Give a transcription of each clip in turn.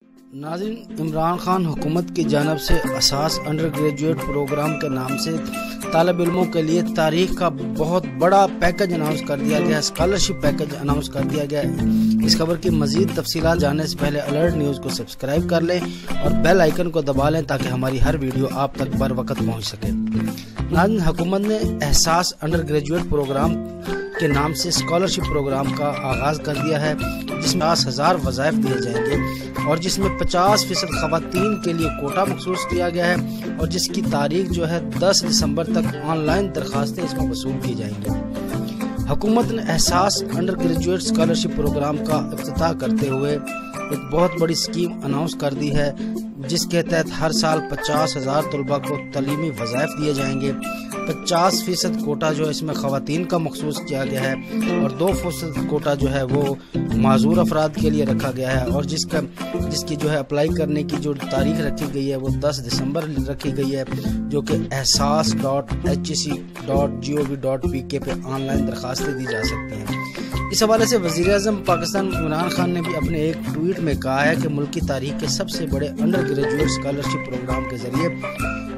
ناظرین، عمران خان حکومت کی جانب سے اساس انڈر گریجویٹ پروگرام کے نام سے طالب علموں کے لیے تاریخ کا بہت بڑا پیکج اناؤنس کر دیا گیا، اسکالرشپ پیکج اناؤنس کر دیا گیا ہے۔ اس خبر کی مزید تفصیلات جاننے سے پہلے الرٹ نیوز کو سبسکرائب کر لیں اور بیل آئیکن کو دبا لیں تاکہ ہماری ہر ویڈیو آپ تک بر وقت پہنچ سکے۔ ناظرین، حکومت نے احساس انڈر گریجویٹ پروگرام کے نام سے اسکالرشپ پروگرام کا آغاز کر دیا ہے، جس میں 50,000 وظائف دیے جائیں گے اور جس میں 50% خواتین کے لیے کوٹا مخصوص کیا گیا ہے اور جس کی تاریخ جو ہے 10 دسمبر تک آن لائن درخواستیں اس میں وصول کی جائیں گی۔ حکومت نے احساس انڈر گریجویٹ اسکالرشپ پروگرام کا افتتاح کرتے ہوئے ایک بہت بڑی اسکیم اناؤنس کر دی ہے، جس کے تحت ہر سال 50,000 طلباء کو تعلیمی وظائف دیے جائیں گے۔ 50% کوٹا جو ہے اس میں خواتین کا مخصوص کیا گیا ہے اور 2% کوٹا جو ہے وہ معذور افراد کے لیے رکھا گیا ہے اور جس کی جو ہے اپلائی کرنے کی جو تاریخ رکھی گئی ہے وہ 10 دسمبر رکھی گئی ہے، جو کہ ehsas.hec.gov.pk پہ آن لائن درخواستیں دی جا سکتی ہیں۔ اس حوالے سے وزیر اعظم پاکستان عمران خان نے بھی اپنے ایک ٹویٹ میں کہا ہے کہ ملک کی تاریخ کے سب سے بڑے انڈر گریجویٹ اسکالرشپ پروگرام کے ذریعے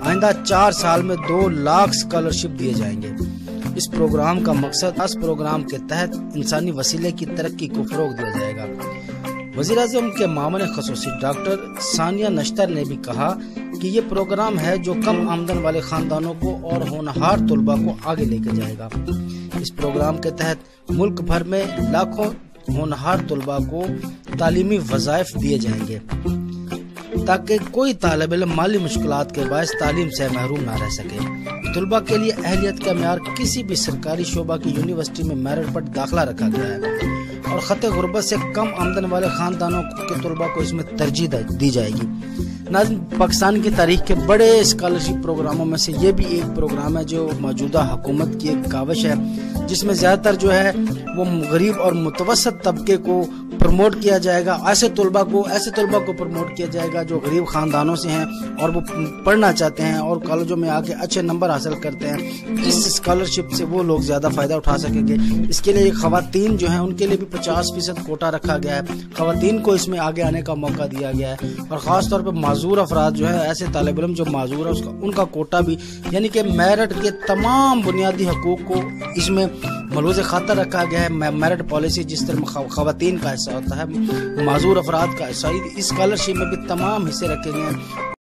آئندہ 4 سال میں 2 لاکھ اسکالرشپ دیے جائیں گے۔ اس پروگرام کا مقصد اس پروگرام کے تحت انسانی وسیلے کی ترقی کو فروغ دیا جائے گا۔ وزیر اعظم کے معاون خصوصی ڈاکٹر ثانیہ نشتر نے بھی کہا کہ یہ پروگرام ہے جو کم آمدن والے خاندانوں کو اور ہونہار طلباء کو آگے لے کے جائے گا۔ اس پروگرام کے تحت ملک بھر میں لاکھوں ہونہار طلباء کو تعلیمی وظائف دیے جائیں گے تاکہ کوئی طالب علم مالی مشکلات کے باعث تعلیم سے محروم نہ رہ سکے۔ طلباء کے لیے اہلیت کا معیار کسی بھی سرکاری شعبہ کی یونیورسٹی میں میرٹ پر داخلہ رکھا گیا ہے اور خط غربت سے کم آمدن والے خاندانوں کے طلباء کو اس میں ترجیح دی جائے گی۔ ناظرین، پاکستان کی تاریخ کے بڑے اسکالرشپ پروگراموں میں سے یہ بھی ایک پروگرام ہے جو موجودہ حکومت کی ایک کاوش ہے، جس میں زیادہ تر جو ہے وہ غریب اور متوسط طبقے کو پروموٹ کیا جائے گا۔ ایسے طلباء کو پروموٹ کیا جائے گا جو غریب خاندانوں سے ہیں اور وہ پڑھنا چاہتے ہیں اور کالجوں میں آ کے اچھے نمبر حاصل کرتے ہیں۔ اس اسکالرشپ سے وہ لوگ زیادہ فائدہ اٹھا سکیں گے۔ اس کے لیے خواتین جو ہیں ان کے لیے بھی 50% کوٹا رکھا گیا ہے، خواتین کو اس میں آگے آنے کا موقع دیا گیا ہے اور خاص طور پہ معذور افراد جو ہے، ایسے طالب علم جو معذور ہے ان کا کوٹا بھی، یعنی کہ میرٹ کے تمام بنیادی حقوق کو اس میں ملحوظ خاطر رکھا گیا ہے۔ میرٹ پالیسی جس طرح خواتین کا حصہ ہوتا ہے، معذور افراد کا حصہ، اس اسکالرشپ میں بھی تمام حصے رکھے گئے ہیں۔